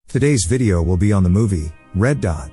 Today's video will be on the movie, Red Dot.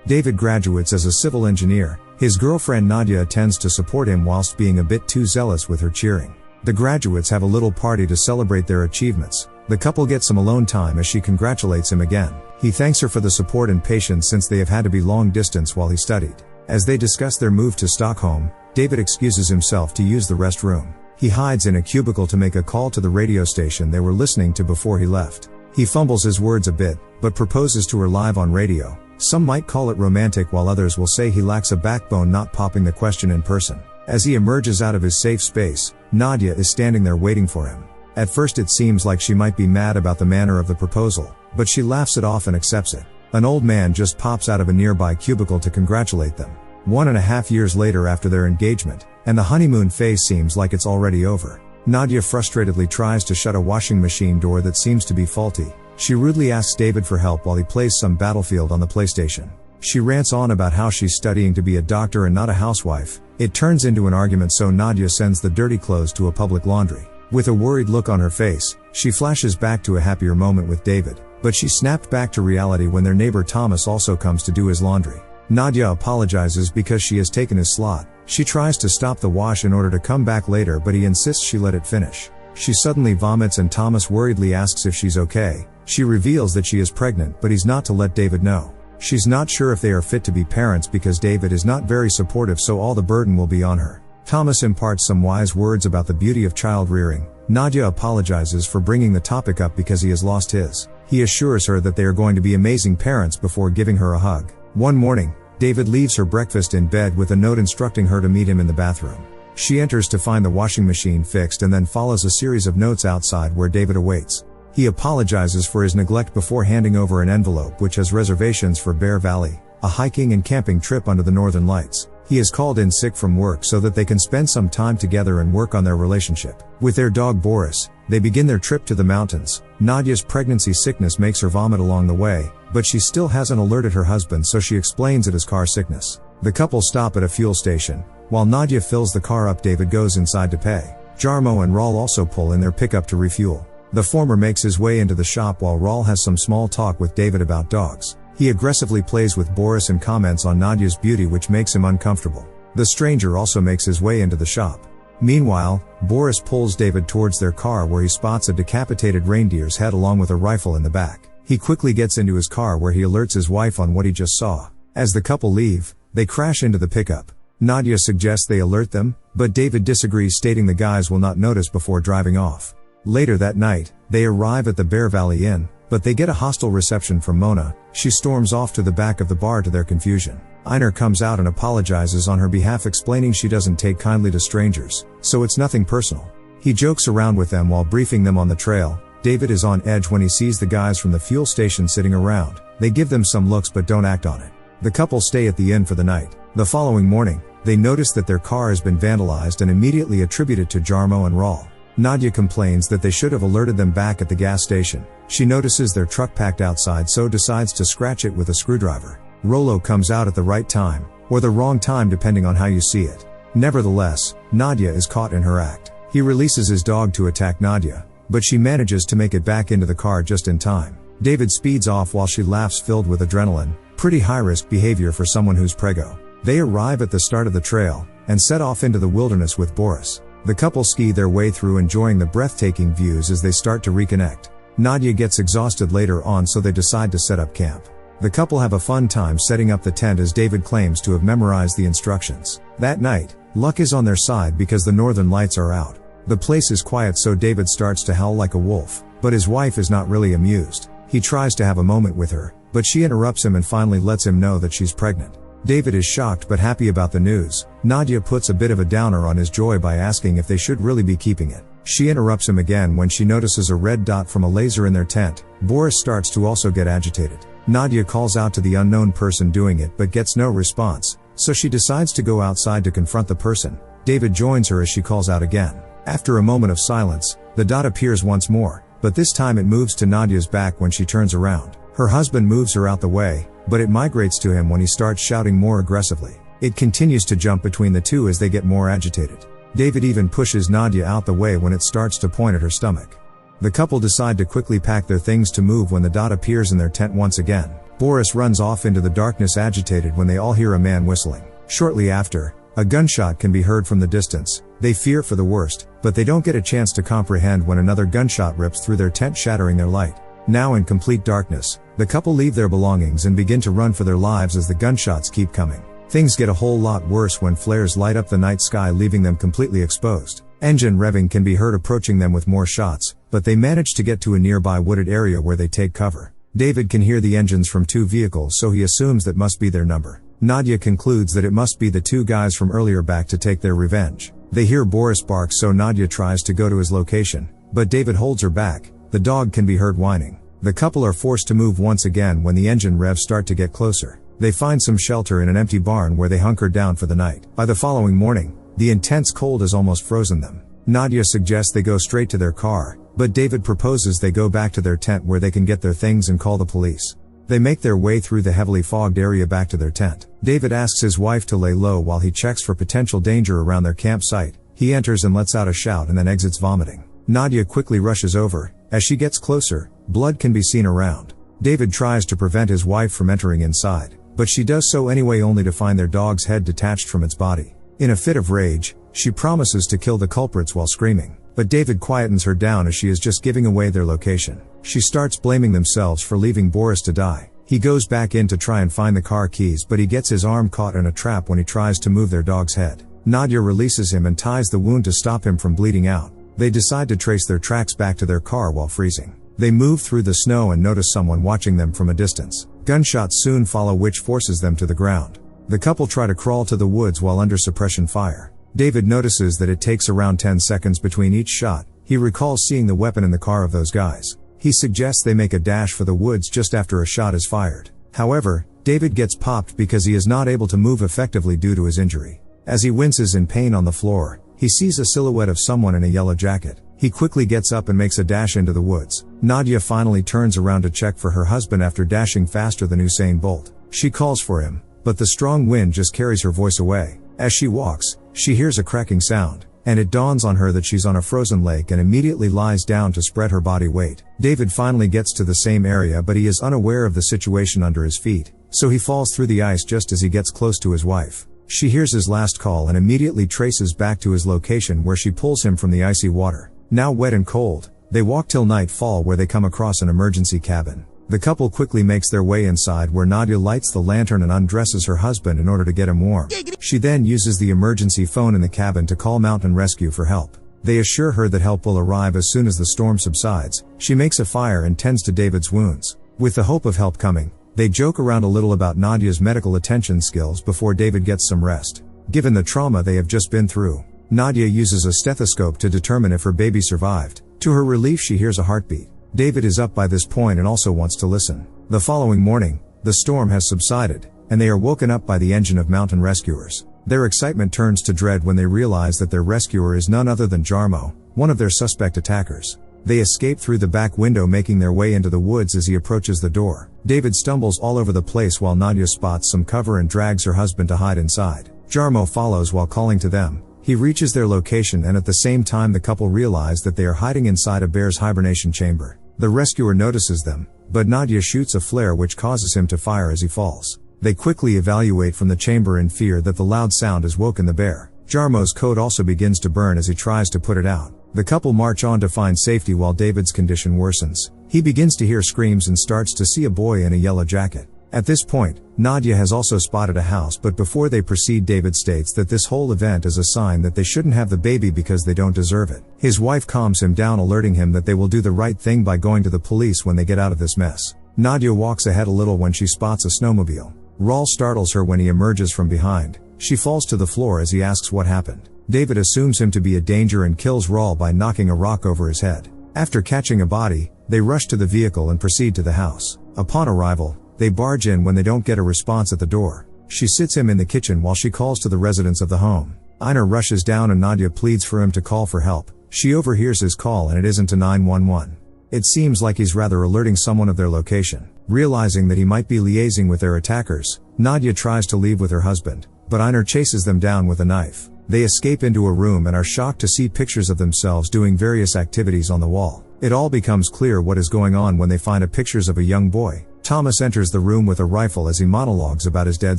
David graduates as a civil engineer. His girlfriend Nadja tends to support him whilst being a bit too zealous with her cheering. The graduates have a little party to celebrate their achievements. The couple gets some alone time as she congratulates him again. He thanks her for the support and patience since they have had to be long distance while he studied. As they discuss their move to Stockholm, David excuses himself to use the restroom. He hides in a cubicle to make a call to the radio station they were listening to before he left. He fumbles his words a bit, but proposes to her live on radio. Some might call it romantic while others will say he lacks a backbone not popping the question in person. As he emerges out of his safe space, Nadja is standing there waiting for him. At first it seems like she might be mad about the manner of the proposal, but she laughs it off and accepts it. An old man just pops out of a nearby cubicle to congratulate them. 1.5 years later after their engagement, and the honeymoon phase seems like it's already over. Nadja frustratedly tries to shut a washing machine door that seems to be faulty. She rudely asks David for help while he plays some Battlefield on the PlayStation. She rants on about how she's studying to be a doctor and not a housewife. It turns into an argument, so Nadja sends the dirty clothes to a public laundry. With a worried look on her face, she flashes back to a happier moment with David, but she snapped back to reality when their neighbor Thomas also comes to do his laundry. Nadja apologizes because she has taken his slot. She tries to stop the wash in order to come back later, but he insists she let it finish. She suddenly vomits and Thomas worriedly asks if she's okay. She reveals that she is pregnant, but he's not to let David know. She's not sure if they are fit to be parents because David is not very supportive, so all the burden will be on her. Thomas imparts some wise words about the beauty of child rearing. Nadja apologizes for bringing the topic up because he has lost his. He assures her that they are going to be amazing parents before giving her a hug. One morning, David leaves her breakfast in bed with a note instructing her to meet him in the bathroom. She enters to find the washing machine fixed and then follows a series of notes outside where David awaits. He apologizes for his neglect before handing over an envelope which has reservations for Bear Valley, a hiking and camping trip under the Northern Lights. He is called in sick from work so that they can spend some time together and work on their relationship. With their dog Boris, they begin their trip to the mountains. Nadja's pregnancy sickness makes her vomit along the way, but she still hasn't alerted her husband, so she explains it as car sickness. The couple stop at a fuel station. While Nadja fills the car up, David goes inside to pay. Jarmo and Raul also pull in their pickup to refuel. The former makes his way into the shop while Raul has some small talk with David about dogs. He aggressively plays with Boris and comments on Nadja's beauty, which makes him uncomfortable. The stranger also makes his way into the shop. Meanwhile, Boris pulls David towards their car where he spots a decapitated reindeer's head along with a rifle in the back. He quickly gets into his car where he alerts his wife on what he just saw. As the couple leave, they crash into the pickup. Nadja suggests they alert them, but David disagrees, stating the guys will not notice before driving off. Later that night, they arrive at the Bear Valley Inn, but they get a hostile reception from Mona. She storms off to the back of the bar to their confusion. Einar comes out and apologizes on her behalf, explaining she doesn't take kindly to strangers, so it's nothing personal. He jokes around with them while briefing them on the trail. David is on edge when he sees the guys from the fuel station sitting around. They give them some looks but don't act on it. The couple stay at the inn for the night. The following morning, they notice that their car has been vandalized and immediately attribute it to Jarmo and Raul. Nadja complains that they should have alerted them back at the gas station. She notices their truck packed outside, so decides to scratch it with a screwdriver. Rollo comes out at the right time, or the wrong time depending on how you see it. Nevertheless, Nadja is caught in her act. He releases his dog to attack Nadja, but she manages to make it back into the car just in time. David speeds off while she laughs, filled with adrenaline. Pretty high-risk behavior for someone who's preggo. They arrive at the start of the trail, and set off into the wilderness with Boris. The couple ski their way through, enjoying the breathtaking views as they start to reconnect. Nadja gets exhausted later on, so they decide to set up camp. The couple have a fun time setting up the tent as David claims to have memorized the instructions. That night, luck is on their side because the Northern Lights are out. The place is quiet, so David starts to howl like a wolf, but his wife is not really amused. He tries to have a moment with her, but she interrupts him and finally lets him know that she's pregnant. David is shocked but happy about the news. Nadja puts a bit of a downer on his joy by asking if they should really be keeping it. She interrupts him again when she notices a red dot from a laser in their tent. Boris starts to also get agitated. Nadja calls out to the unknown person doing it but gets no response, so she decides to go outside to confront the person. David joins her as she calls out again. After a moment of silence, the dot appears once more, but this time it moves to Nadja's back when she turns around. Her husband moves her out the way, but it migrates to him when he starts shouting more aggressively. It continues to jump between the two as they get more agitated. David even pushes Nadja out the way when it starts to point at her stomach. The couple decide to quickly pack their things to move when the dot appears in their tent once again. Boris runs off into the darkness agitated when they all hear a man whistling. Shortly after, a gunshot can be heard from the distance. They fear for the worst, but they don't get a chance to comprehend when another gunshot rips through their tent, shattering their light. Now in complete darkness, the couple leave their belongings and begin to run for their lives as the gunshots keep coming. Things get a whole lot worse when flares light up the night sky, leaving them completely exposed. Engine revving can be heard approaching them with more shots, but they manage to get to a nearby wooded area where they take cover. David can hear the engines from 2 vehicles, so he assumes that must be their number. Nadja concludes that it must be the 2 guys from earlier back to take their revenge. They hear Boris bark, so Nadja tries to go to his location, but David holds her back. The dog can be heard whining. The couple are forced to move once again when the engine revs start to get closer. They find some shelter in an empty barn where they hunker down for the night. By the following morning, the intense cold has almost frozen them. Nadja suggests they go straight to their car, but David proposes they go back to their tent where they can get their things and call the police. They make their way through the heavily fogged area back to their tent. David asks his wife to lay low while he checks for potential danger around their campsite. He enters and lets out a shout and then exits vomiting. Nadja quickly rushes over. As she gets closer, blood can be seen around. David tries to prevent his wife from entering inside, but she does so anyway, only to find their dog's head detached from its body. In a fit of rage, she promises to kill the culprits while screaming, but David quietens her down as she is just giving away their location. She starts blaming themselves for leaving Boris to die. He goes back in to try and find the car keys, but he gets his arm caught in a trap when he tries to move their dog's head. Nadja releases him and ties the wound to stop him from bleeding out. They decide to trace their tracks back to their car while freezing. They move through the snow and notice someone watching them from a distance. Gunshots soon follow, which forces them to the ground. The couple try to crawl to the woods while under suppression fire. David notices that it takes around 10 seconds between each shot. He recalls seeing the weapon in the car of those guys. He suggests they make a dash for the woods just after a shot is fired. However, David gets popped because he is not able to move effectively due to his injury. As he winces in pain on the floor, he sees a silhouette of someone in a yellow jacket. He quickly gets up and makes a dash into the woods. Nadja finally turns around to check for her husband after dashing faster than Usain Bolt. She calls for him, but the strong wind just carries her voice away. As she walks, she hears a cracking sound, and it dawns on her that she's on a frozen lake and immediately lies down to spread her body weight. David finally gets to the same area, but he is unaware of the situation under his feet, so he falls through the ice just as he gets close to his wife. She hears his last call and immediately traces back to his location, where she pulls him from the icy water. Now wet and cold, they walk till nightfall, where they come across an emergency cabin. The couple quickly makes their way inside, where Nadja lights the lantern and undresses her husband in order to get him warm. She then uses the emergency phone in the cabin to call mountain rescue for help. They assure her that help will arrive as soon as the storm subsides. She makes a fire and tends to David's wounds. With the hope of help coming, they joke around a little about Nadja's medical attention skills before David gets some rest. Given the trauma they have just been through, Nadja uses a stethoscope to determine if her baby survived. To her relief, she hears a heartbeat. David is up by this point and also wants to listen. The following morning, the storm has subsided, and they are woken up by the engine of mountain rescuers. Their excitement turns to dread when they realize that their rescuer is none other than Jarmo, one of their suspect attackers. They escape through the back window, making their way into the woods. As he approaches the door, David stumbles all over the place while Nadja spots some cover and drags her husband to hide inside. Jarmo follows while calling to them. He reaches their location, and at the same time the couple realize that they are hiding inside a bear's hibernation chamber. The rescuer notices them, but Nadja shoots a flare which causes him to fire as he falls. They quickly evacuate from the chamber in fear that the loud sound has woken the bear. Jarmo's coat also begins to burn as he tries to put it out. The couple march on to find safety while David's condition worsens. He begins to hear screams and starts to see a boy in a yellow jacket. At this point, Nadja has also spotted a house, but before they proceed, David states that this whole event is a sign that they shouldn't have the baby because they don't deserve it. His wife calms him down, alerting him that they will do the right thing by going to the police when they get out of this mess. Nadja walks ahead a little when she spots a snowmobile. Raul startles her when he emerges from behind. She falls to the floor as he asks what happened. David assumes him to be a danger and kills Raul by knocking a rock over his head. After catching a body, they rush to the vehicle and proceed to the house. Upon arrival, they barge in when they don't get a response at the door. She sits him in the kitchen while she calls to the residents of the home. Einar rushes down and Nadja pleads for him to call for help. She overhears his call, and it isn't to 911. It seems like he's rather alerting someone of their location. Realizing that he might be liaising with their attackers, Nadja tries to leave with her husband, but Einar chases them down with a knife. They escape into a room and are shocked to see pictures of themselves doing various activities on the wall. It all becomes clear what is going on when they find pictures of a young boy. Thomas enters the room with a rifle as he monologues about his dead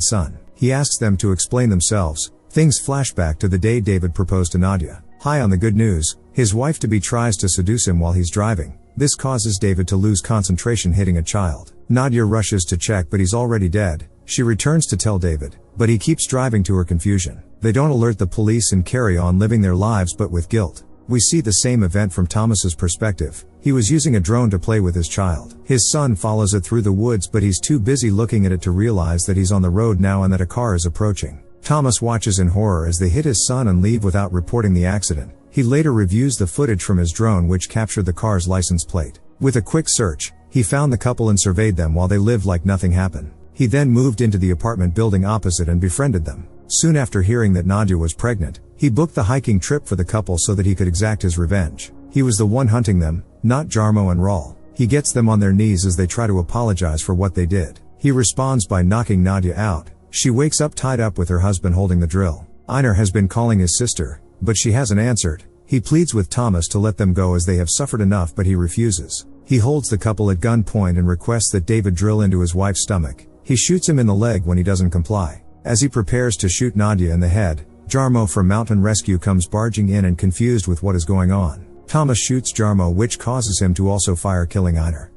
son. He asks them to explain themselves. Things flash back to the day David proposed to Nadja. High on the good news, his wife-to-be tries to seduce him while he's driving. This causes David to lose concentration, hitting a child. Nadja rushes to check, but he's already dead. She returns to tell David, but he keeps driving to her confusion. They don't alert the police and carry on living their lives but with guilt. We see the same event from Thomas's perspective. He was using a drone to play with his child. His son follows it through the woods, but he's too busy looking at it to realize that he's on the road now and that a car is approaching. Thomas watches in horror as they hit his son and leave without reporting the accident. He later reviews the footage from his drone which captured the car's license plate. With a quick search, he found the couple and surveyed them while they lived like nothing happened. He then moved into the apartment building opposite and befriended them. Soon after hearing that Nadja was pregnant, he booked the hiking trip for the couple so that he could exact his revenge. He was the one hunting them, not Jarmo and Raul. He gets them on their knees as they try to apologize for what they did. He responds by knocking Nadja out. She wakes up tied up with her husband holding the drill. Einar has been calling his sister, but she hasn't answered. He pleads with Thomas to let them go as they have suffered enough, but he refuses. He holds the couple at gunpoint and requests that David drill into his wife's stomach. He shoots him in the leg when he doesn't comply. As he prepares to shoot Nadja in the head, Jarmo from Mountain Rescue comes barging in and confused with what is going on. Thomas shoots Jarmo, which causes him to also fire, killing Einar.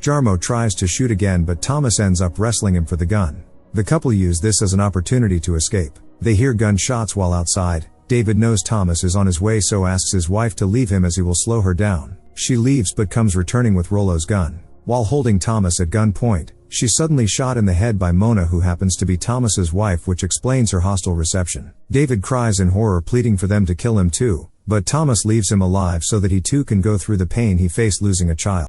Jarmo tries to shoot again, but Thomas ends up wrestling him for the gun. The couple use this as an opportunity to escape. They hear gunshots while outside. David knows Thomas is on his way, so asks his wife to leave him as he will slow her down. She leaves but comes returning with Rollo's gun. While holding Thomas at gunpoint, she's suddenly shot in the head by Mona, who happens to be Thomas's wife, which explains her hostile reception. David cries in horror, pleading for them to kill him too, but Thomas leaves him alive so that he too can go through the pain he faced losing a child.